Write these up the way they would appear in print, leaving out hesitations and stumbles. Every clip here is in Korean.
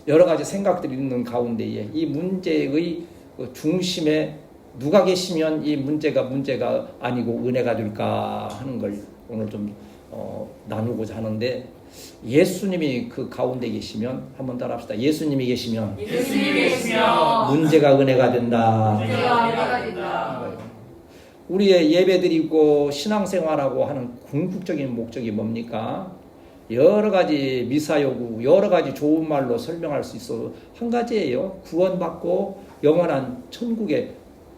여러 가지 생각들이 있는 가운데에 이 문제의 중심에 누가 계시면 이 문제가 아니고 은혜가 될까 하는 걸 오늘 좀 나누고자 하는데, 예수님이 그 가운데 계시면 한번 따라합시다. 예수님이 계시면 문제가 은혜가 된다. 우리의 예배드리고 신앙생활하고 하는 궁극적인 목적이 뭡니까? 여러 가지 미사여구, 여러 가지 좋은 말로 설명할 수 있어 한 가지예요. 구원받고 영원한 천국에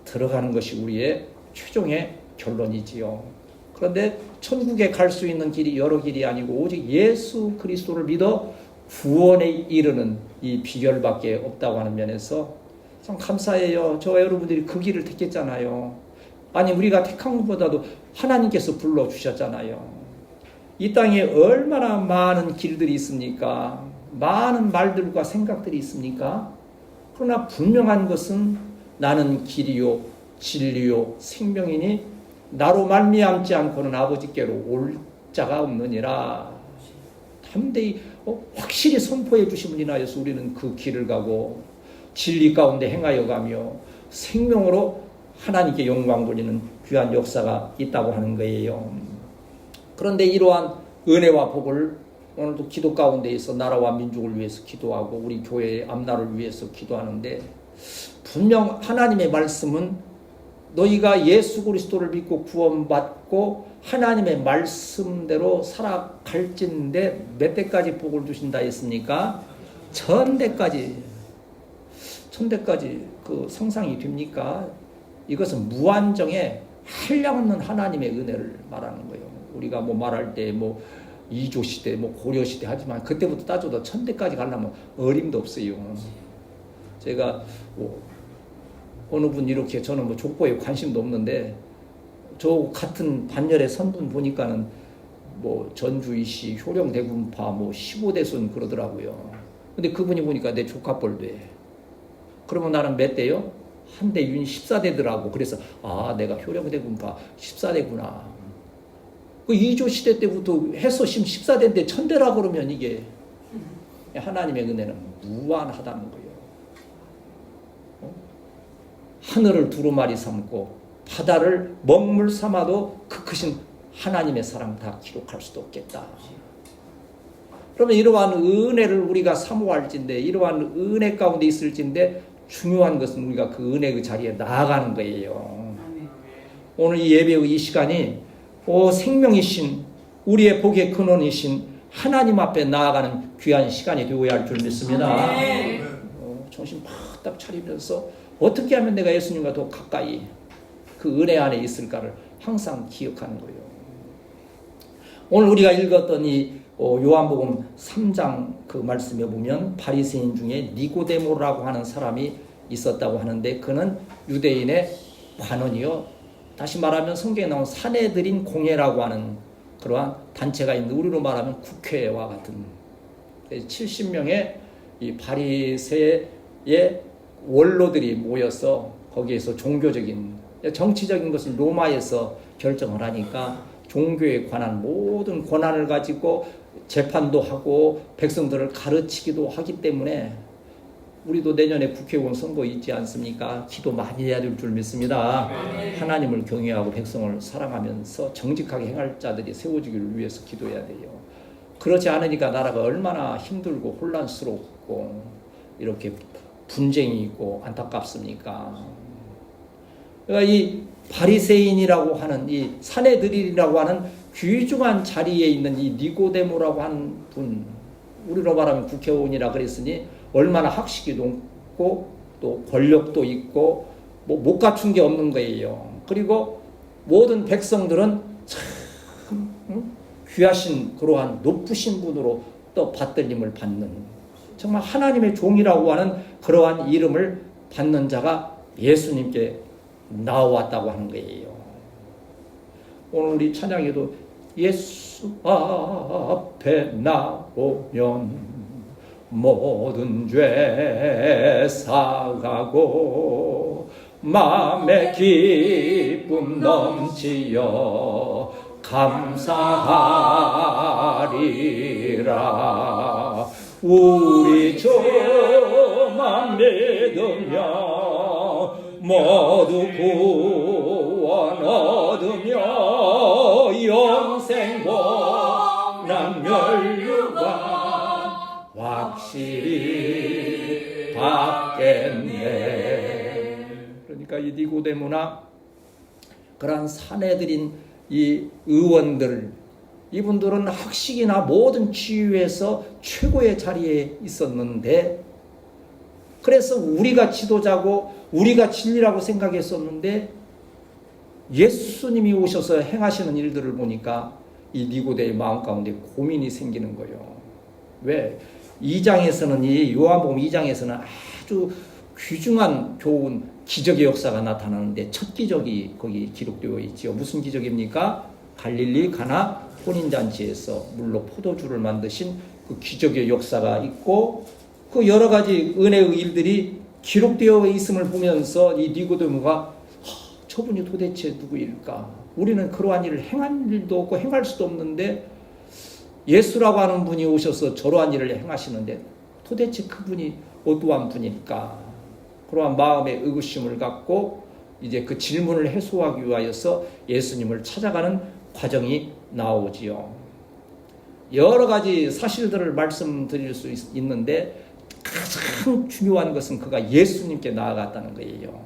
들어가는 것이 우리의 최종의 결론이지요. 그런데 천국에 갈 수 있는 길이 여러 길이 아니고 오직 예수 그리스도를 믿어 구원에 이르는 이 비결밖에 없다고 하는 면에서 참 감사해요. 저와 여러분들이 그 길을 택했잖아요. 아니, 우리가 택한 것보다도 하나님께서 불러주셨잖아요. 이 땅에 얼마나 많은 길들이 있습니까? 많은 말들과 생각들이 있습니까? 그러나 분명한 것은 나는 길이요 진리요 생명이니 나로 말미암지 않고는 아버지께로 올 자가 없느니라. 담대히 확실히 선포해 주신 분이나여서 우리는 그 길을 가고 진리 가운데 행하여 가며 생명으로 하나님께 영광 돌리는 귀한 역사가 있다고 하는 거예요. 그런데 이러한 은혜와 복을 오늘도 기도 가운데 있어 나라와 민족을 위해서 기도하고 우리 교회의 앞날을 위해서 기도하는데, 분명 하나님의 말씀은 너희가 예수 그리스도를 믿고 구원받고 하나님의 말씀대로 살아갈진데 몇 대까지 복을 주신다 했습니까? 천대까지 그 상상이 됩니까? 이것은 무한정의 한량없는 하나님의 은혜를 말하는 거예요. 우리가 뭐 말할 때 뭐 이조 시대, 뭐 고려 시대 하지만 그때부터 따져도 천대까지 가려면 어림도 없어요. 제가 뭐 어느 분 이렇게, 저는 뭐 족보에 관심도 없는데 저 같은 반열의 선분 보니까는 뭐 전주이시, 효령대군파, 뭐 15대순 그러더라고요. 근데 그분이 보니까 내 조카뻘 돼. 그러면 나는 몇 대요? 한 대 윤 14대더라고. 그래서 내가 효령대군파 14대구나. 그 2조 시대 때부터 해서 지금 14대인데 천대라 그러면 이게 하나님의 은혜는 무한하다는 거예요. 하늘을 두루마리 삼고 바다를 먹물 삼아도 그 크신 하나님의 사랑 다 기록할 수도 없겠다. 그러면 이러한 은혜를 우리가 사모할진데, 이러한 은혜 가운데 있을진데, 중요한 것은 우리가 그 은혜의 자리에 나아가는 거예요. 오늘 이 예배의 이 시간이 생명이신 우리의 복의 근원이신 하나님 앞에 나아가는 귀한 시간이 되어야 할 줄 믿습니다. 정신 팍딱 차리면서 어떻게 하면 내가 예수님과 더 가까이 그 은혜 안에 있을까를 항상 기억하는 거예요. 오늘 우리가 읽었던 이 요한복음 3장 그 말씀에 보면 바리새인 중에 니고데모라고 하는 사람이 있었다고 하는데, 그는 유대인의 관원이요, 다시 말하면 성경에 나온 사내들인 공회라고 하는 그러한 단체가 있는데, 우리로 말하면 국회와 같은 70명의 이 바리새의 원로들이 모여서 거기에서 종교적인, 정치적인 것은 로마에서 결정을 하니까 종교에 관한 모든 권한을 가지고 재판도 하고 백성들을 가르치기도 하기 때문에, 우리도 내년에 국회의원 선거 있지 않습니까? 기도 많이 해야 될 줄 믿습니다. 하나님을 경외하고 백성을 사랑하면서 정직하게 행할 자들이 세워지기를 위해서 기도해야 돼요. 그렇지 않으니까 나라가 얼마나 힘들고 혼란스럽고 이렇게 분쟁이 있고 안타깝습니까? 그러니까 이 바리새인이라고 하는, 이 사내들이라고 하는 귀중한 자리에 있는 이 니고데모라고 하는 분, 우리로 말하면 국회의원이라 그랬으니 얼마나 학식이 높고 또 권력도 있고 뭐 못 갖춘 게 없는 거예요. 그리고 모든 백성들은 참 귀하신 그러한 높으신 분으로 또 받들림을 받는, 정말 하나님의 종이라고 하는 그러한 이름을 받는 자가 예수님께 나왔다고 하는 거예요. 오늘 우리 찬양에도 예수 앞에 나오면 모든 죄 사가고 마음에 기쁨 넘치여 감사하리라. 우리 저만 믿으며 모두 구원 얻으며 영생 복락 멸류관 확실히 받겠네. 그러니까 이 니고데모나 그러한 사내들인 이 의원들, 이분들은 학식이나 모든 지위에서 최고의 자리에 있었는데, 그래서 우리가 지도자고 우리가 진리라고 생각했었는데 예수님이 오셔서 행하시는 일들을 보니까 이 니고데의 마음 가운데 고민이 생기는 거예요. 왜? 2장에서는, 이 요한복음 2장에서는 아주 귀중한 좋은 기적의 역사가 나타나는데 첫 기적이 거기 기록되어 있지요. 무슨 기적입니까? 갈릴리 가나 혼인잔치에서 물로 포도주를 만드신 그 기적의 역사가 있고, 그 여러 가지 은혜의 일들이 기록되어 있음을 보면서 이 니고데모가 저분이 도대체 누구일까? 우리는 그러한 일을 행한 일도 없고 행할 수도 없는데 예수라고 하는 분이 오셔서 저러한 일을 행하시는데 도대체 그분이 어떠한 분일까? 그러한 마음의 의구심을 갖고 이제 그 질문을 해소하기 위하여서 예수님을 찾아가는 과정이 나오지요. 여러 가지 사실들을 말씀드릴 수 있는데 가장 중요한 것은 그가 예수님께 나아갔다는 거예요.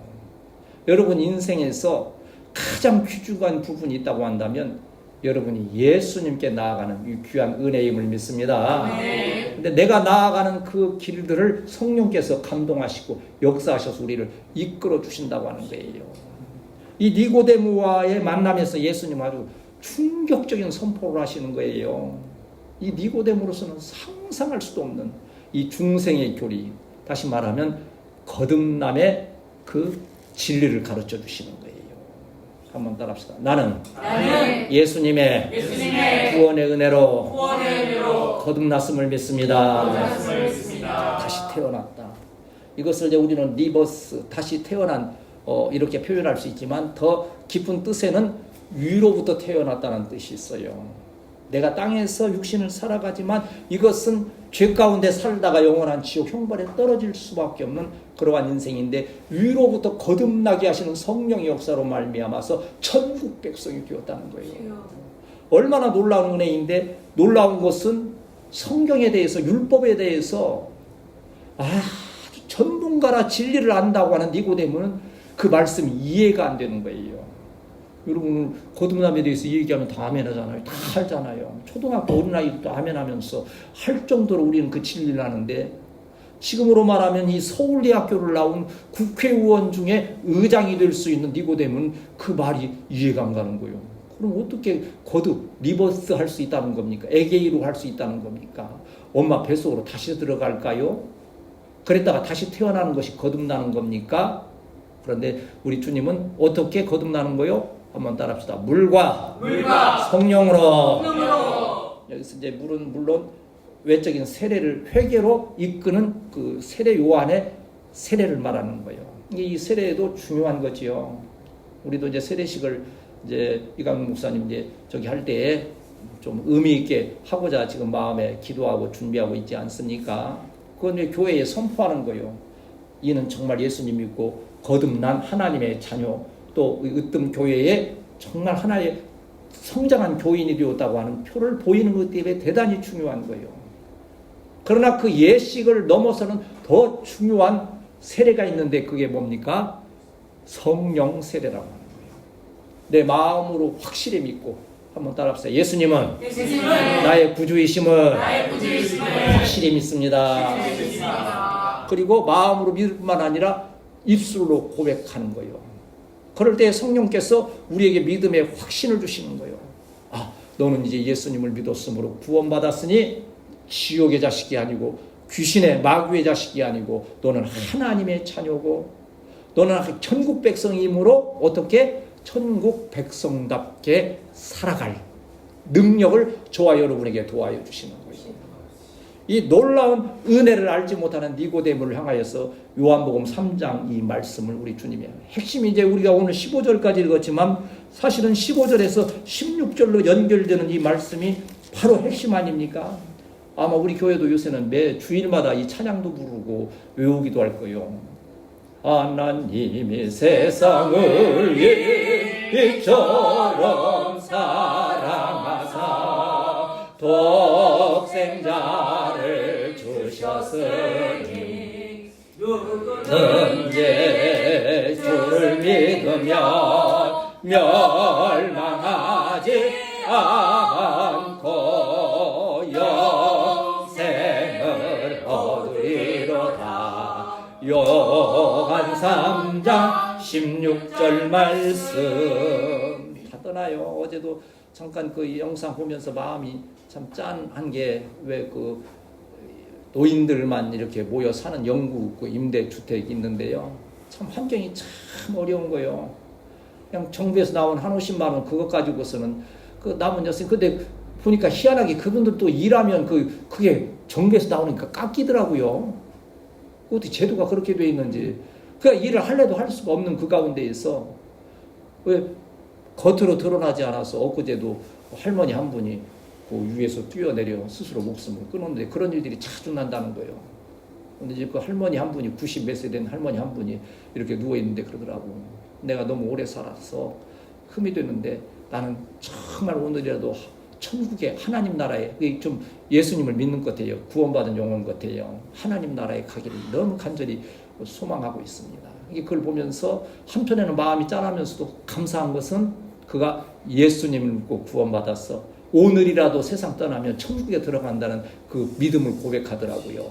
여러분 인생에서 가장 귀중한 부분이 있다고 한다면 여러분이 예수님께 나아가는 이 귀한 은혜임을 믿습니다. 근데 내가 나아가는 그 길들을 성령께서 감동하시고 역사하셔서 우리를 이끌어 주신다고 하는 거예요. 이 니고데모와의 만남에서 예수님 아주 충격적인 선포를 하시는 거예요. 이 니고데모로서는 상상할 수도 없는 이 중생의 교리, 다시 말하면 거듭남의 그 진리를 가르쳐 주시는 거예요. 한번 따라합시다. 나는 예수님의 구원의 은혜로 거듭났음을 믿습니다. 다시 태어났다. 이것을 이제 우리는 리버스, 다시 태어난, 이렇게 표현할 수 있지만 더 깊은 뜻에는 위로부터 태어났다는 뜻이 있어요. 내가 땅에서 육신을 살아가지만 이것은 죄 가운데 살다가 영원한 지옥 형벌에 떨어질 수밖에 없는 그러한 인생인데 위로부터 거듭나게 하시는 성령의 역사로 말미암아서 천국 백성이 되었다는 거예요. 얼마나 놀라운 은혜인데, 놀라운 것은 성경에 대해서, 율법에 대해서 아주 전문가라 진리를 안다고 하는 니고데모는 그 말씀이 이해가 안 되는 거예요. 여러분 거듭남에 대해서 얘기하면 다 아멘하잖아요. 다 알잖아요. 초등학교 어린아이도 아멘하면서 할 정도로 우리는 그 진리를 아는데, 지금으로 말하면 이 서울대학교를 나온 국회의원 중에 의장이 될 수 있는 니고데모는 그 말이 이해가 안 가는 거예요. 그럼 어떻게 거듭 리버스 할 수 있다는 겁니까? 에게이로 할 수 있다는 겁니까? 엄마 뱃속으로 다시 들어갈까요? 그랬다가 다시 태어나는 것이 거듭나는 겁니까? 그런데 우리 주님은 어떻게 거듭나는 거요? 한번 따라합시다. 물과 성령으로. 여기서 이제 물은 물론 외적인 세례를 회개로 이끄는 그 세례 요한의 세례를 말하는 거예요. 이 세례도 중요한 거지요. 우리도 이제 세례식을 이제 이강민 목사님 이제 저기 할 때에 좀 의미 있게 하고자 지금 마음에 기도하고 준비하고 있지 않습니까? 그건 이제 교회에 선포하는 거예요. 이는 정말 예수님 믿고 거듭난 하나님의 자녀, 또 으뜸 교회에 정말 하나의 성장한 교인이 되었다고 하는 표를 보이는 것 때문에 대단히 중요한 거예요. 그러나 그 예식을 넘어서는 더 중요한 세례가 있는데 그게 뭡니까? 성령 세례라고 하는 거예요. 내 마음으로 확실히 믿고, 한번 따라합시다. 예수님은 나의 구주이심을 확실히 믿습니다. 그리고 마음으로 믿을 뿐만 아니라 입술로 고백하는 거예요. 그럴 때 성령께서 우리에게 믿음의 확신을 주시는 거예요. 아, 너는 이제 예수님을 믿었으므로 구원받았으니 지옥의 자식이 아니고 귀신의 마귀의 자식이 아니고 너는 하나님의 자녀고 너는 천국 백성이므로 어떻게 천국 백성답게 살아갈 능력을 저와 여러분에게 도와여 주시는 거예요. 이 놀라운 은혜를 알지 못하는 니고데모를 향하여서 요한복음 3장 이 말씀을 우리 주님이, 핵심이 이제 우리가 오늘 15절까지 읽었지만 사실은 15절에서 16절로 연결되는 이 말씀이 바로 핵심 아닙니까? 아마 우리 교회도 요새는 매 주일마다 이 찬양도 부르고 외우기도 할 거예요. 하나님이 세상을 이처럼 사랑하사 독생자를 주셨으니 누구든지 주를 믿으며 멸망하지 않고 영생을 얻으리로다. 요한 3장 16절 말씀. 다 떠나요. 어제도 잠깐 그 영상 보면서 마음이 참 짠한 게, 왜 그 노인들만 이렇게 모여 사는 영국 그 임대주택이 있는데요. 참 환경이 참 어려운 거예요. 그냥 정부에서 나온 한 50만 원 그것 가지고서는 그 남은 녀석. 근데 보니까 희한하게 그분들도 일하면 그게 정부에서 나오니까 깎이더라고요. 어떻게 제도가 그렇게 돼 있는지. 그냥 일을 할래도 할 수가 없는 그 가운데에서 왜 겉으로 드러나지 않아서 엊그제도 할머니 한 분이 그 위에서 뛰어내려 스스로 목숨을 끊었는데 그런 일들이 자주 난다는 거예요. 근데 이제 그 할머니 한 분이 90 몇 세 된 할머니 한 분이 이렇게 누워 있는데 그러더라고. 내가 너무 오래 살아서 흠이 됐는데 나는 정말 오늘이라도 천국의 하나님 나라에, 좀 예수님을 믿는 것 같아요. 구원받은 영혼 같아요. 하나님 나라에 가기를 너무 간절히 소망하고 있습니다. 그걸 보면서 한편에는 마음이 짠하면서도 감사한 것은 그가 예수님을 믿고 구원받았어 오늘이라도 세상 떠나면 천국에 들어간다는 그 믿음을 고백하더라고요.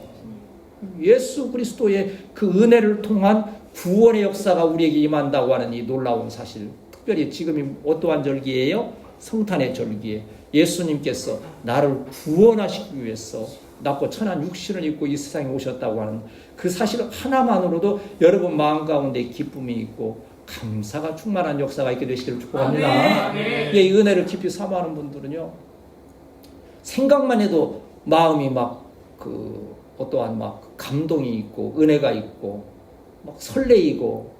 예수 그리스도의 그 은혜를 통한 구원의 역사가 우리에게 임한다고 하는 이 놀라운 사실. 특별히 지금이 어떠한 절기예요? 성탄의 절기에 예수님께서 나를 구원하시기 위해서 낮고 천한 육신을 입고 이 세상에 오셨다고 하는 그 사실 하나만으로도 여러분 마음 가운데 기쁨이 있고 감사가 충만한 역사가 있게 되시기를 축복합니다. 이 은혜를 깊이 사모하는 분들은요, 생각만 해도 마음이 막 어떠한 막 감동이 있고 은혜가 있고 막 설레이고,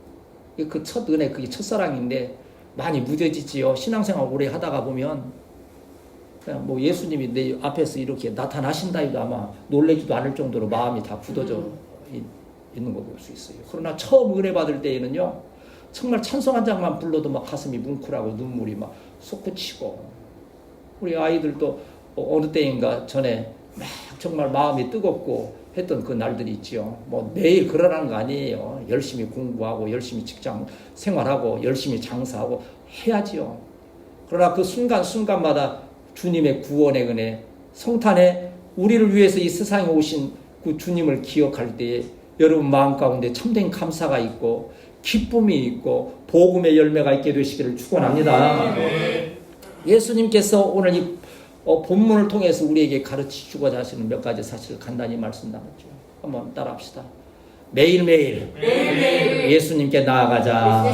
그 첫 은혜, 그게 첫사랑인데 많이 무뎌지지요. 신앙생활 오래 하다가 보면 그냥 뭐 예수님이 내 앞에서 이렇게 나타나신다 해도 아마 놀래지도 않을 정도로 마음이 다 굳어져 있는 거 볼 수 있어요. 그러나 처음 은혜 받을 때에는요, 정말 찬송 한 장만 불러도 막 가슴이 뭉클하고 눈물이 막 솟구치고, 우리 아이들도 어느 때인가 전에 막 정말 마음이 뜨겁고 했던 그 날들이 있지요. 뭐 매일 그러라는 거 아니에요. 열심히 공부하고 열심히 직장 생활하고 열심히 장사하고 해야지요. 그러나 그 순간순간마다 주님의 구원의 은혜, 성탄에 우리를 위해서 이 세상에 오신 그 주님을 기억할 때에 여러분 마음 가운데 참된 감사가 있고 기쁨이 있고 복음의 열매가 있게 되시기를 축원합니다. 예수님께서 오늘 이 본문을 통해서 우리에게 가르치고자 하시는 몇 가지 사실을 간단히 말씀 나눴죠. 한번 따라합시다. 매일매일 예수님께 나아가자.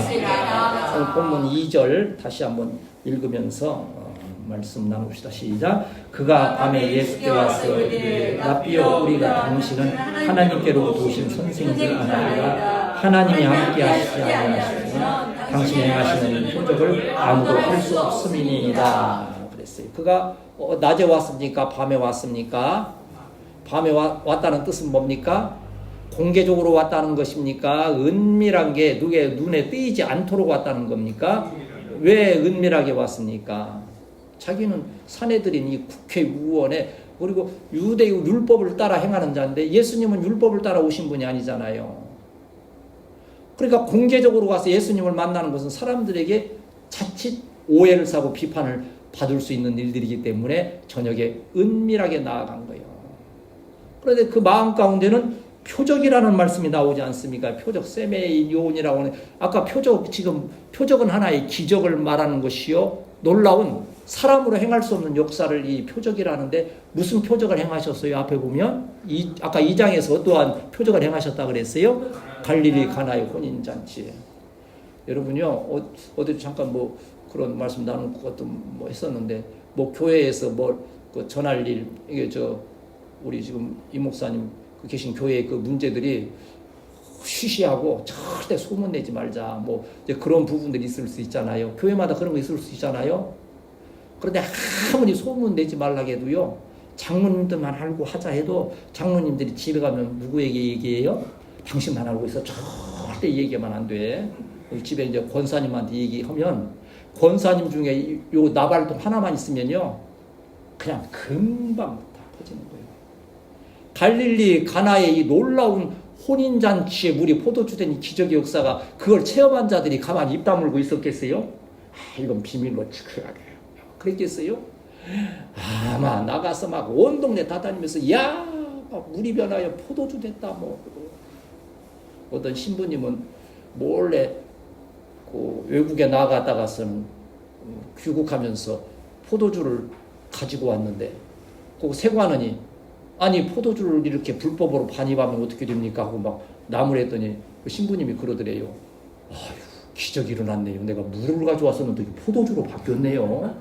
오늘 본문 2절 다시 한번 읽으면서 말씀 나눕시다. 시작. 그가 밤에 예수께 와서 라삐여, 우리가 당신은 하나님께로부터 오신 선생이지 아나이다. 하나님이 함께 하시지 아니하시면 당신이 행하시는 표적을 아무도 할 수 없음이니이다. 그랬어요. 그가 낮에 왔습니까? 밤에 왔습니까? 밤에 왔다는 뜻은 뭡니까? 공개적으로 왔다는 것입니까? 은밀한 게 누구의 눈에 띄지 않도록 왔다는 겁니까? 왜 은밀하게 왔습니까? 자기는 사내들인 이 국회의원에, 그리고 유대의 율법을 따라 행하는 자인데 예수님은 율법을 따라 오신 분이 아니잖아요. 그러니까 공개적으로 가서 예수님을 만나는 것은 사람들에게 자칫 오해를 사고 비판을 받을 수 있는 일들이기 때문에 저녁에 은밀하게 나아간 거예요. 그런데 그 마음 가운데는 표적이라는 말씀이 나오지 않습니까? 표적, 세메이온이라고 하는, 아까 지금 표적은 하나의 기적을 말하는 것이요, 놀라운 사람으로 행할 수 없는 역사를 이 표적이라는데, 무슨 표적을 행하셨어요? 앞에 보면 아까 2장에서 어떠한 표적을 행하셨다 그랬어요? 갈릴리 가나의 혼인잔치. 여러분요, 어디 잠깐 뭐 그런 말씀 나눈 것도 뭐 했었는데, 뭐 교회에서 그 전할 일, 이게 우리 지금 이 목사님 계신 교회의 그 문제들이 쉬쉬하고 절대 소문내지 말자, 뭐 이제 그런 부분들이 있을 수 있잖아요. 교회마다 그런 거 있을 수 있잖아요. 그런데 아무리 소문내지 말라 해도요, 장로님들만 알고 하자 해도 장로님들이 집에 가면 누구에게 얘기해요? 당신만 알고 있어. 절대 얘기하면 안 돼. 우리 집에 이제 권사님한테 얘기하면 권사님 중에 요 나발통 하나만 있으면요, 그냥 금방 다 퍼지는 거예요. 갈릴리 가나의 이 놀라운 혼인잔치에 물이 포도주 된 이 기적의 역사가, 그걸 체험한 자들이 가만히 입 다물고 있었겠어요? 이건 비밀로 지켜야 돼요. 그랬겠어요? 아마 나가서 막 온 동네 다 다니면서 야, 막 물이 변하여 포도주 됐다 뭐. 어떤 신부님은 몰래 그 외국에 나갔다가서는 귀국하면서 포도주를 가지고 왔는데, 그 세관원이 아니 포도주를 이렇게 불법으로 반입하면 어떻게 됩니까 하고 막 나무랬더니 그 신부님이 그러더래요. 아휴, 기적이 일어났네요. 내가 물을 가져왔었는데 포도주로 바뀌었네요.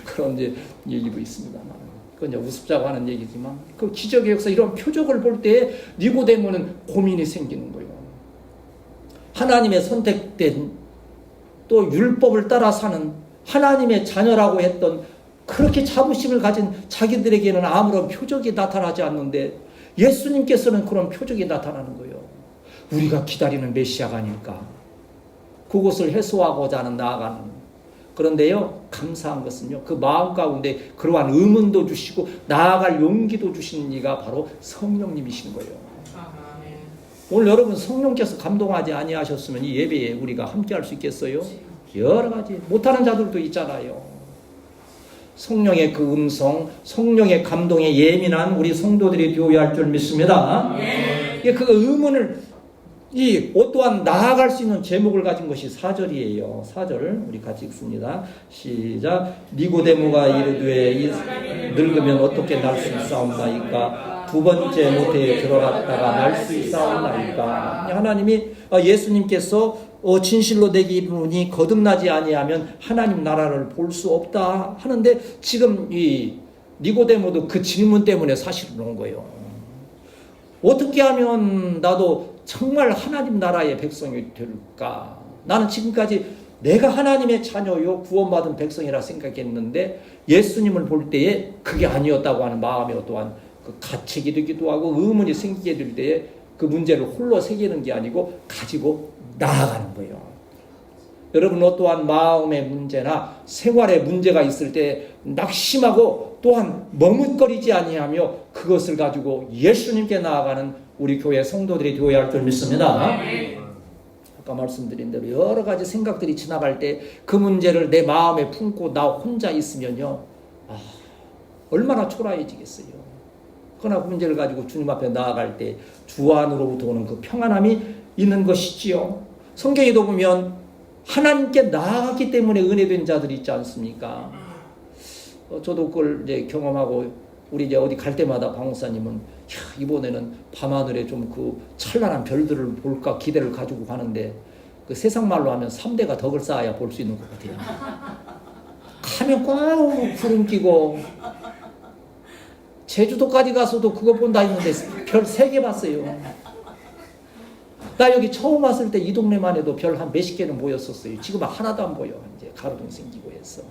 그런 이제 얘기도 있습니다만, 그건 이제 우습자고 하는 얘기지만, 그 기적의 역사, 이런 표적을 볼 때 니고데모는 고민이 생기는 거예요. 하나님의 선택된, 또 율법을 따라 사는 하나님의 자녀라고 했던, 그렇게 자부심을 가진 자기들에게는 아무런 표적이 나타나지 않는데 예수님께서는 그런 표적이 나타나는 거예요. 우리가 기다리는 메시아가 아닐까. 그것을 해소하고자 하는 나아가는. 그런데요, 감사한 것은요, 그 마음 가운데 그러한 의문도 주시고 나아갈 용기도 주시는 이가 바로 성령님이신 거예요. 오늘 여러분 성령께서 감동하지 아니하셨으면 이 예배에 우리가 함께 할 수 있겠어요? 여러 가지 못하는 자들도 있잖아요. 성령의 그 음성, 성령의 감동에 예민한 우리 성도들이 되어야 할 줄 믿습니다. 그 의문을, 이 어떠한 나아갈 수 있는 제목을 가진 것이 4절이에요. 4절 우리 같이 읽습니다. 시작. 니고데모가 이르되 늙으면 어떻게 날 수 있사옵나이까? 두 번째 모태에 들어갔다가 날 수 있사옵나이까? 하나님이, 예수님께서 진실로 내게 이르노니 거듭나지 아니하면 하나님 나라를 볼 수 없다 하는데, 지금 이 니고데모도 그 질문 때문에 사실은 온 거예요. 어떻게 하면 나도 정말 하나님 나라의 백성이 될까? 나는 지금까지 내가 하나님의 자녀요 구원받은 백성이라 생각했는데 예수님을 볼 때에 그게 아니었다고 하는 마음에 어떠한 그 가책이 되기도 하고 의문이 생기게 될 때에 그 문제를 홀로 새기는 게 아니고 가지고 나아가는 거예요. 여러분, 어떠한 마음의 문제나 생활의 문제가 있을 때 낙심하고 또한 머뭇거리지 아니하며 그것을 가지고 예수님께 나아가는 우리 교회 성도들이 되어야 할 줄 믿습니다. 아까 말씀드린 대로 여러 가지 생각들이 지나갈 때 그 문제를 내 마음에 품고 나 혼자 있으면요, 얼마나 초라해지겠어요. 그러나 그 문제를 가지고 주님 앞에 나아갈 때 주 안으로부터 오는 그 평안함이 있는 것이지요. 성경에도 보면 하나님께 나아갔기 때문에 은혜된 자들이 있지 않습니까? 저도 그걸 이제 경험하고, 우리 이제 어디 갈 때마다 박목사님은 이번에는 밤하늘에 좀 그 찬란한 별들을 볼까 기대를 가지고 가는데, 그 세상 말로 하면 3대가 덕을 쌓아야 볼 수 있는 것 같아요. 가면 꼭 구름 끼고, 제주도까지 가서도 그거 본다 했는데 별 3개 봤어요. 나 여기 처음 왔을 때 이 동네만 해도 별 한 몇십 개는 모였었어요. 지금은 하나도 안 보여. 이제 가로등 생기고 해서.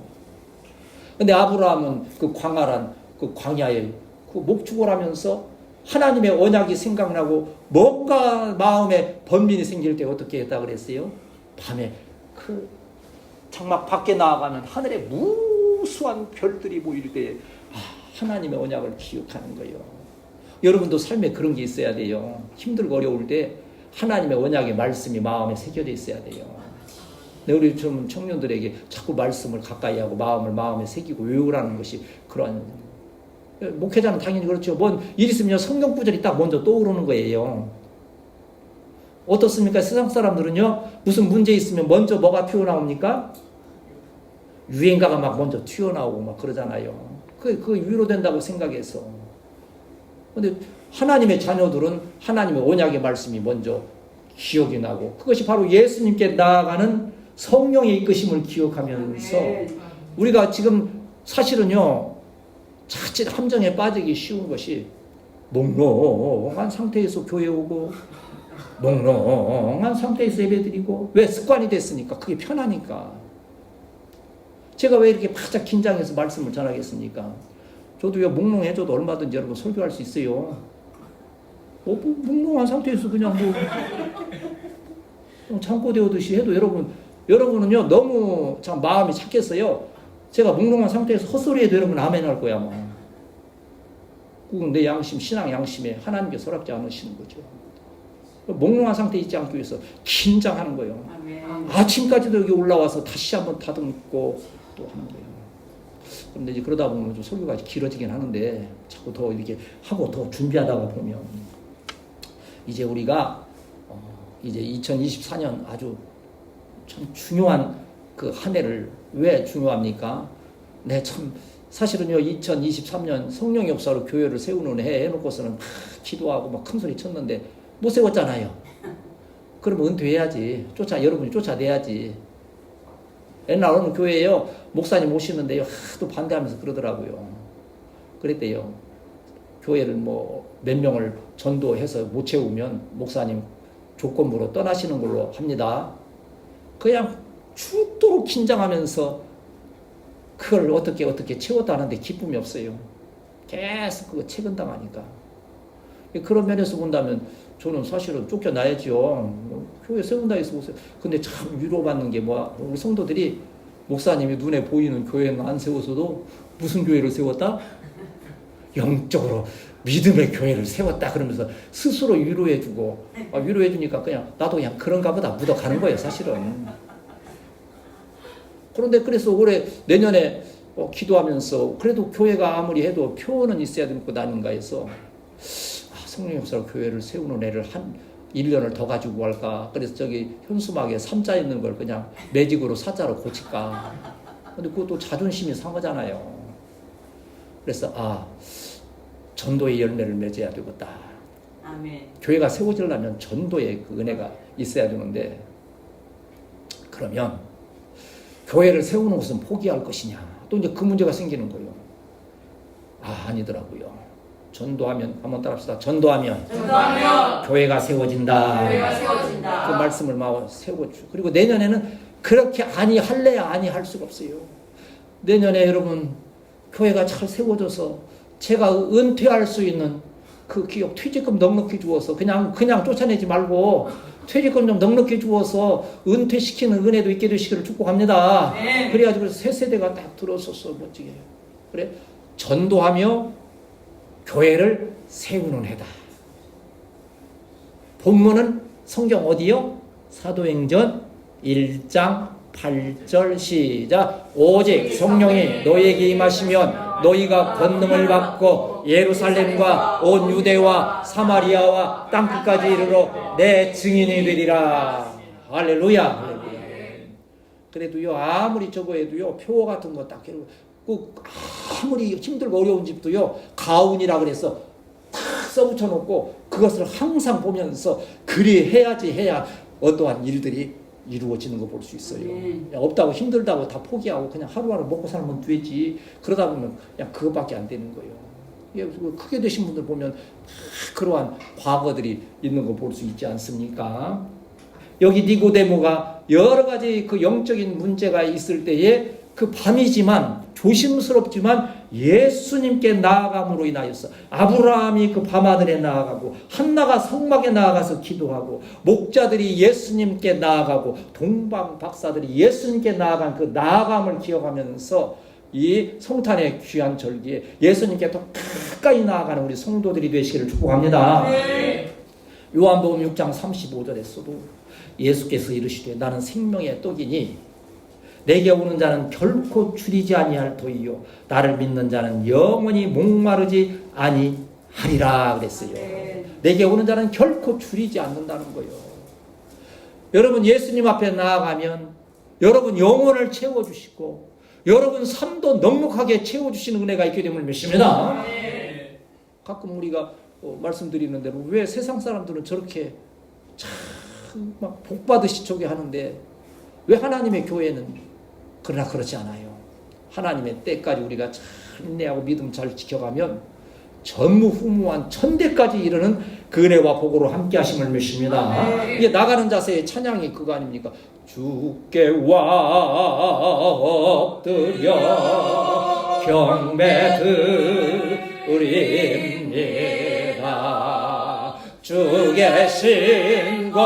근데 아브라함은 그 광활한 그 광야에 그 목축을 하면서 하나님의 언약이 생각나고 뭔가 마음에 번민이 생길 때 어떻게 했다 그랬어요? 밤에 그 장막 밖에 나아가면 하늘에 무수한 별들이 보일 때 하나님의 언약을 기억하는 거예요. 여러분도 삶에 그런 게 있어야 돼요. 힘들고 어려울 때 하나님의 언약의 말씀이 마음에 새겨져 있어야 돼요. 우리 좀 청년들에게 자꾸 말씀을 가까이 하고 마음에 새기고 외우라는 것이 그런, 목회자는 당연히 그렇죠. 뭔 일 있으면 성경 구절이 딱 먼저 떠오르는 거예요. 어떻습니까? 세상 사람들은요, 무슨 문제 있으면 먼저 뭐가 튀어나옵니까? 유행가가 막 먼저 튀어나오고 막 그러잖아요. 그게 위로된다고 생각해서. 근데 하나님의 자녀들은 하나님의 언약의 말씀이 먼저 기억이 나고, 그것이 바로 예수님께 나아가는 성령의 이끄심을 기억하면서, 우리가 지금 사실은요, 자칫 함정에 빠지기 쉬운 것이 몽롱한 상태에서 교회 오고 몽롱한 상태에서 예배드리고, 왜? 습관이 됐으니까. 그게 편하니까. 제가 왜 이렇게 바짝 긴장해서 말씀을 전하겠습니까? 저도요, 몽롱해져도 얼마든지 여러분 설교할 수 있어요. 몽롱한 상태에서 그냥 잠꼬대오듯이 해도 여러분은요, 너무 참 마음이 착했어요. 제가 몽롱한 상태에서 헛소리해도 여러분 아멘 할 거야, 뭐. 그건 내 양심, 신앙 양심에 하나님께 서랍지 않으시는 거죠. 몽롱한 상태에 있지 않기 위해서 긴장하는 거예요. 아멘. 아침까지도 여기 올라와서 다시 한번 다듬고 또 하는 거예요. 그런데 이제 그러다 보면 좀 설교가 길어지긴 하는데 자꾸 더 이렇게 하고 더 준비하다가 보면 이제 우리가 이제 2024년 아주 참 중요한 그 한 해를 왜 중요합니까? 네, 참 사실은요 2023년 성령 역사로 교회를 세우는 해 해놓고서는 막 기도하고 막 큰 소리 쳤는데 못 세웠잖아요. 그러면 은퇴해야지. 여러분이 쫓아내야지. 옛날 어느 교회에요 목사님 오시는데요 하도 반대하면서 그러더라고요. 그랬대요. 교회를 뭐 몇 명을 전도해서 못 채우면 목사님 조건부로 떠나시는 걸로 합니다. 그냥 죽도록 긴장하면서 그걸 어떻게 채웠다는데 기쁨이 없어요. 계속 그거 채근당하니까. 그런 면에서 본다면 저는 사실은 쫓겨나야죠. 교회 세운다 해서 오세요. 근데 참 위로받는 게 뭐야? 우리 성도들이 목사님이 눈에 보이는 교회는 안 세워서도 무슨 교회를 세웠다? 영적으로 믿음의 교회를 세웠다 그러면서 스스로 위로해주고 위로해주니까 그냥 나도 그냥 그런가 보다 묻어가는 거예요 사실은. 그런데 그래서 올해 내년에 기도하면서 그래도 교회가 아무리 해도 표는 있어야 되는 것 아닌가 해서 성령 역사로 교회를 세우는 애를 한 1년을 더 가지고 갈까. 그래서 저기 현수막에 3자 있는 걸 그냥 매직으로 4자로 고칠까. 근데 그것도 자존심이 상하잖아요. 그래서 전도의 열매를 맺어야 되겠다. 아멘. 교회가 세워지려면 전도의 그 은혜가 있어야 되는데 그러면 교회를 세우는 것은 포기할 것이냐. 또 이제 그 문제가 생기는 거예요. 아니더라고요. 전도하면 한번 따라합시다. 전도하면 교회가 세워진다. 그 말씀을 막 세워주. 그리고 내년에는 그렇게 아니할래야 아니할 수가 없어요. 내년에 여러분 교회가 잘 세워져서 제가 은퇴할 수 있는 그 기업 퇴직금 넉넉히 주어서 그냥 쫓아내지 말고 퇴직금 좀 넉넉히 주어서 은퇴시키는 은혜도 있게 되시기를 축복합니다. 네. 그래가지고 새 세대가 딱 들어서서 멋지게 그래 전도하며 교회를 세우는 해다. 본문은 성경 어디요? 사도행전 1장 8절 시작. 오직 성령이 너희에게 임하시면 너희가 권능을 받고 예루살렘과 온 유대와 사마리아와 땅끝까지 이르러 내 증인이 되리라. 할렐루야. 그래도요 아무리 저거 해도요 표 같은 거 딱 해도 아무리 힘들고 어려운 집도요 가운이라 그래서 탁 써붙여 놓고 그것을 항상 보면서 그리 해야지 해야 어떠한 일들이 이루어지는 거 볼 수 있어요. 없다고 힘들다고 다 포기하고 그냥 하루하루 먹고 살면 되지. 그러다 보면 그냥 그것밖에 안 되는 거예요. 크게 되신 분들 보면 그러한 과거들이 있는 거 볼 수 있지 않습니까? 여기 니고데모가 여러 가지 그 영적인 문제가 있을 때에 그 밤이지만 조심스럽지만 예수님께 나아감으로 인하여서 아브라함이 그 밤하늘에 나아가고 한나가 성막에 나아가서 기도하고 목자들이 예수님께 나아가고 동방 박사들이 예수님께 나아간 그 나아감을 기억하면서 이 성탄의 귀한 절기에 예수님께 더 가까이 나아가는 우리 성도들이 되시기를 축복합니다. 네. 요한복음 6장 35절에서도 예수께서 이르시되 나는 생명의 떡이니 내게 오는 자는 결코 줄이지 아니할 터이요 나를 믿는 자는 영원히 목마르지 아니하리라 그랬어요. 내게 오는 자는 결코 줄이지 않는다는 거예요. 여러분 예수님 앞에 나아가면 여러분 영혼을 채워주시고 여러분 삶도 넉넉하게 채워주시는 은혜가 있게 됨을 믿습니다. 가끔 우리가 말씀드리는 대로 왜 세상 사람들은 저렇게 참 막 복받으시 저게 하는데 왜 하나님의 교회는 그러나 그렇지 않아요. 하나님의 때까지 우리가 잘 인내하고 믿음 잘 지켜가면 전무후무한 천대까지 이르는 그 은혜와 복으로 함께 하심을 믿습니다. 이게 나가는 자세의 찬양이 그거 아닙니까? 주께 엎드려 경배 드립니다. 주의 신고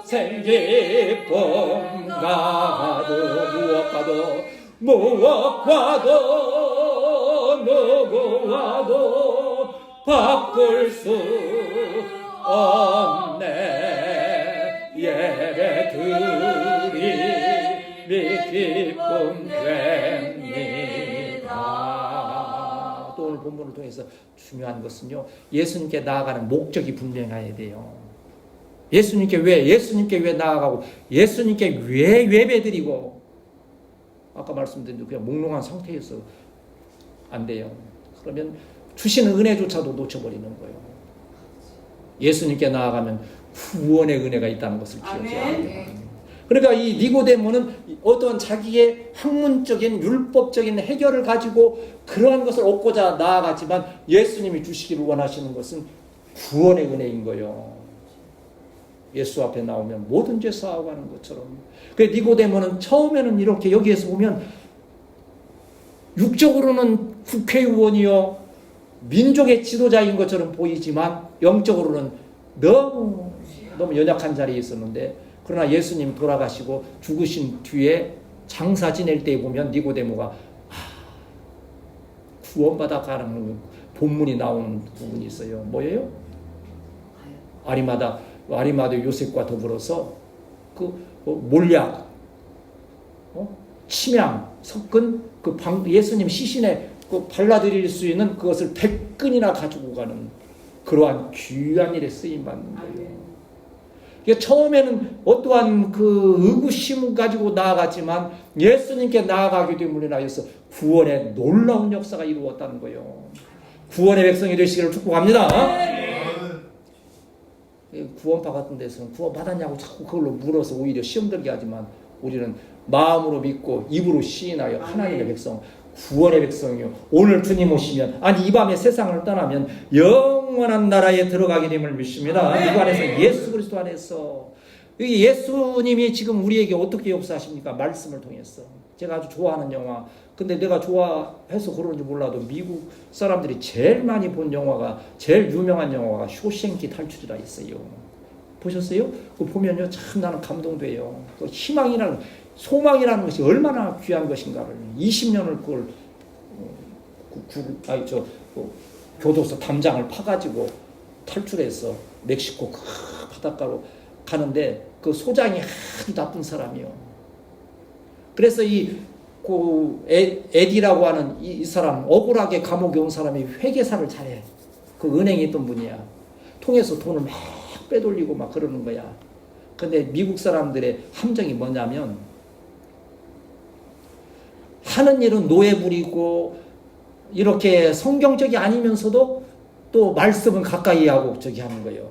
생기쁨 가도 무엇과도 누구와도 바꿀 수 없네. 예배 드림이 기쁨 됩니다. 또 오늘 본문을 통해서 중요한 것은요, 예수님께 나아가는 목적이 분명해야 돼요. 예수님께 왜 나아가고 예수님께 왜 예배드리고, 아까 말씀드린 대로 그냥 몽롱한 상태에서 안 돼요. 그러면 주시는 은혜조차도 놓쳐버리는 거예요. 예수님께 나아가면 구원의 은혜가 있다는 것을 기억해야 합니다. 그러니까 이 니고데모는 어떤 자기의 학문적인 율법적인 해결을 가지고 그러한 것을 얻고자 나아갔지만 예수님이 주시기를 원하시는 것은 구원의 은혜인 거예요. 예수 앞에 나오면 모든 죄 사하고하는 것처럼. 그 니고데모는 처음에는 이렇게 여기에서 보면 육적으로는 국회의원이요 민족의 지도자인 것처럼 보이지만 영적으로는 너무 연약한 자리에 있었는데, 그러나 예수님 돌아가시고 죽으신 뒤에 장사 지낼 때 보면 니고데모가 구원받아 가는 본문이 나오는 부분이 있어요. 뭐예요? 아리마다 요셉과 더불어서 그 몰약, 침향 섞은 그 예수님 시신에 그 발라드릴 수 있는 그것을 100근이나 가지고 가는 그러한 귀한 일에 쓰임 받는 거예요. 처음에는 어떠한 그 의구심 가지고 나아갔지만 예수님께 나아가게 됨으로 인하여서 구원의 놀라운 역사가 이루어졌다는 거예요. 구원의 백성이 되시기를 축복합니다. 구원파 같은 데서는 구원 받았냐고 자꾸 그걸로 물어서 오히려 시험 들게 하지만, 우리는 마음으로 믿고 입으로 시인하여 하나님의 백성, 구원의 백성이요, 오늘 주님 오시면, 아니 이 밤에 세상을 떠나면 영원한 나라에 들어가게 됨을 믿습니다. 이거 안에서, 예수 그리스도 안에서. 예수님이 지금 우리에게 어떻게 역사하십니까? 말씀을 통해서. 제가 아주 좋아하는 영화, 근데 내가 좋아해서 그런지 몰라도 미국 사람들이 제일 많이 본 영화가, 제일 유명한 영화가 쇼생키 탈출이라 있어요. 보셨어요? 그거 보면요, 참 나는 감동돼요. 그 희망이라는, 소망이라는 것이 얼마나 귀한 것인가를 20년을 그걸 교도소 담장을 파가지고 탈출해서 멕시코 그 바닷가로 가는데, 그 소장이 아주 나쁜 사람이요. 그래서 에디라고 하는 이 사람, 억울하게 감옥에 온 사람이 회계사를 잘해. 그 은행에 있던 분이야. 통해서 돈을 막 빼돌리고 막 그러는 거야. 근데 미국 사람들의 함정이 뭐냐면, 하는 일은 노예 부리고 이렇게 성경적이 아니면서도 또 말씀은 가까이 하고 저기 하는 거예요.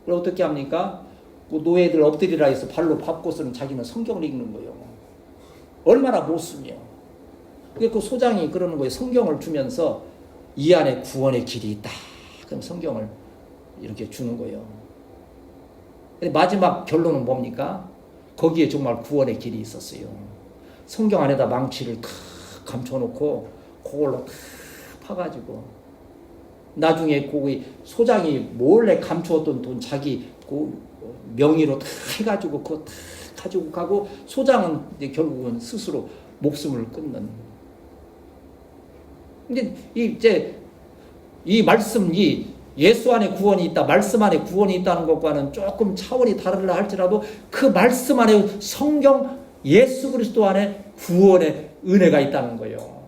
그럼 어떻게 합니까? 그 노예들 엎드리라 해서 발로 밟고서는 자기는 성경을 읽는 거예요. 얼마나 못 쓰며. 그 소장이 그러는 거예요. 성경을 주면서 이 안에 구원의 길이 있다. 그럼 성경을 이렇게 주는 거예요. 근데 마지막 결론은 뭡니까? 거기에 정말 구원의 길이 있었어요. 성경 안에다 망치를 탁 감춰놓고 그걸로 탁 파가지고, 나중에 거기 소장이 몰래 감추었던 돈 자기 그 명의로 다 해가지고 그거 다 가지고 가고, 소장은 이제 결국은 스스로 목숨을 끊는. 근데 이 말씀, 이 예수 안에 구원이 있다, 말씀 안에 구원이 있다는 것과는 조금 차원이 다르라 할지라도 그 말씀 안에, 성경 예수 그리스도 안에 구원의 은혜가 있다는 거예요.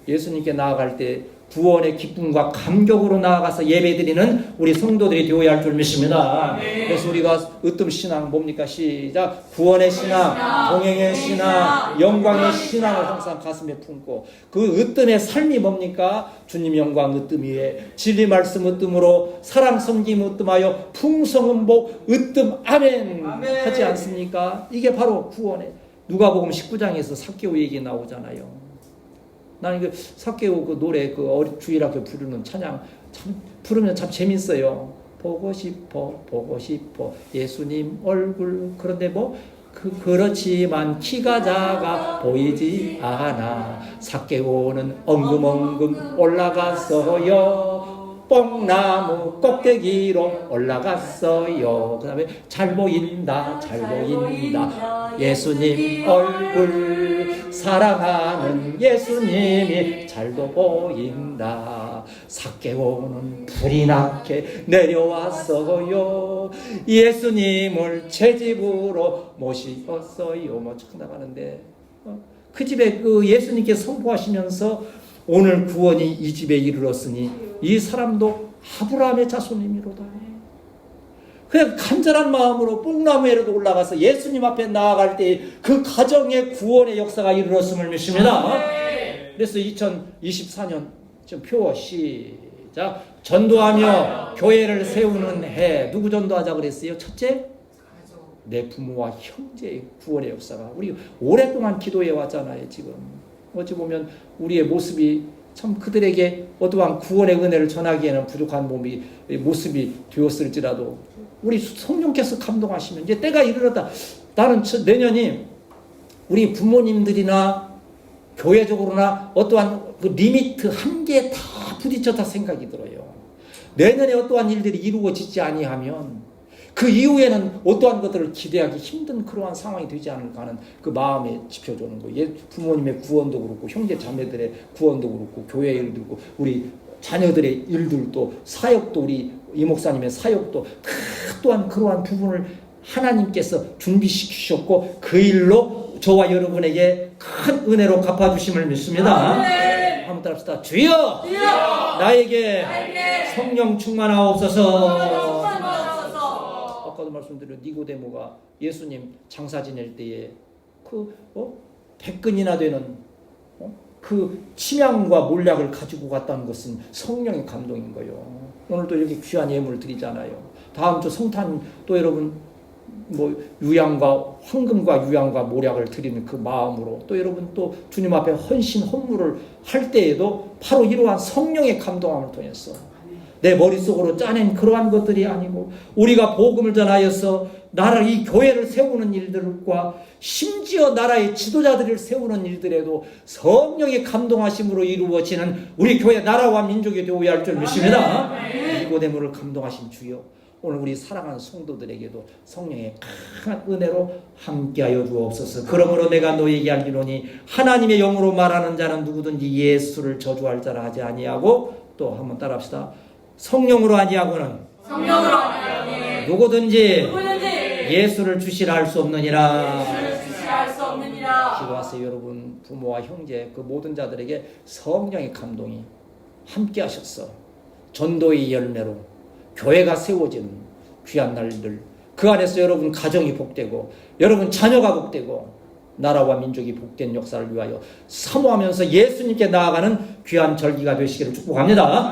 예수님께 나아갈 때 구원의 기쁨과 감격으로 나아가서 예배드리는 우리 성도들이 되어야 할 줄 믿습니다. 그래서 우리가 으뜸 신앙 뭡니까? 시작. 구원의 신앙, 동행의 신앙, 영광의 신앙을 항상 가슴에 품고, 그 으뜸의 삶이 뭡니까? 주님 영광 으뜸 위에 진리 말씀 으뜸으로 사랑 섬김 으뜸하여 풍성한 복 으뜸 아멘 하지 않습니까? 이게 바로 구원의, 누가복음 19장에서 삭개오 얘기 나오잖아요. 나는 그 삭개오 그 노래, 그 주일학교 부르는 찬양 참 부르면 참 재밌어요. 보고 싶어 예수님 얼굴. 그런데 뭐 그렇지만 키가 작아 보이지 않아. 삭개오는 엉금엉금 올라갔어요. 뽕나무 꼭대기로 올라갔어요. 그 다음에 잘 보인다, 잘 보인다. 예수님 얼굴 사랑하는 예수님이 잘도 보인다. 삭개오는 불이 나게 내려왔어요. 예수님을 제 집으로 모시었어요. 뭐 나가는데 그 집에 그 예수님께 선포하시면서 오늘 구원이 이 집에 이르렀으니 이 사람도 아브라함의 자손이미로다. 그냥 간절한 마음으로 뽕나무에라도 올라가서 예수님 앞에 나아갈 때 그 가정의 구원의 역사가 이르렀음을 믿습니다. 그래서 2024년 지금 표 시작. 전도하며 교회를 세우는 해. 누구 전도하자 그랬어요? 첫째, 내 부모와 형제의 구원의 역사가. 우리 오랫동안 기도해 왔잖아요. 지금 어찌 보면 우리의 모습이 참 그들에게 어떠한 구원의 은혜를 전하기에는 부족한 모습이 되었을지라도 우리 성령께서 감동하시면 이제 때가 이르렀다. 나는 내년이 우리 부모님들이나 교회적으로나 어떠한 그 리미트 한계에 다 부딪혔다 생각이 들어요. 내년에 어떠한 일들이 이루어지지 아니하면 그 이후에는 어떠한 것들을 기대하기 힘든 그러한 상황이 되지 않을까 하는 그 마음에 짚어주는 거예요. 부모님의 구원도 그렇고 형제 자매들의 구원도 그렇고 교회의 일도 그렇고 우리 자녀들의 일들도 사역도 우리 이 목사님의 사역도 또한 그러한 부분을 하나님께서 준비시키셨고 그 일로 저와 여러분에게 큰 은혜로 갚아주심을 믿습니다. 한번 따라합시다. 주여, 나에게 성령 충만하옵소서. 아까도 말씀드린 니고데모가 예수님 장사 지낼 때에 그 백근이나 되는 그 침향과 몰약을 가지고 갔다는 것은 성령의 감동인 거예요. 오늘도 이렇게 귀한 예물을 드리잖아요. 다음 주 성탄 또 여러분 유향과 황금과 유향과 몰약을 드리는 그 마음으로 또 여러분 또 주님 앞에 헌신 헌물을 할 때에도 바로 이러한 성령의 감동함을 통해서 내 머릿속으로 짜낸 그러한 것들이 아니고 우리가 복음을 전하여서 이 교회를 세우는 일들과 심지어 나라의 지도자들을 세우는 일들에도 성령의 감동하심으로 이루어지는 우리 교회 나라와 민족이 되어야 할 줄 믿습니다. 니고데모를 감동하신 주여, 오늘 우리 사랑하는 성도들에게도 성령의 큰 은혜로 함께하여 주옵소서. 그러므로 내가 너에게 알기로니 하나님의 영으로 말하는 자는 누구든지 예수를 저주할 자라 하지 아니하고, 또 한번 따라합시다. 성령으로 아니하고는 누구든지 예수를 주시라 할 수 없느니라. 기도하세요. 여러분 부모와 형제 그 모든 자들에게 성령의 감동이 함께 하셨어. 전도의 열매로 교회가 세워지는 귀한 날들, 그 안에서 여러분 가정이 복되고 여러분 자녀가 복되고 나라와 민족이 복된 역사를 위하여 사모하면서 예수님께 나아가는 귀한 절기가 되시기를 축복합니다.